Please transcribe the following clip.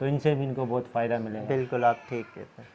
तो इनसे भी इनको बहुत फ़ायदा मिलेगा। बिल्कुल आप ठीक कहते हैं।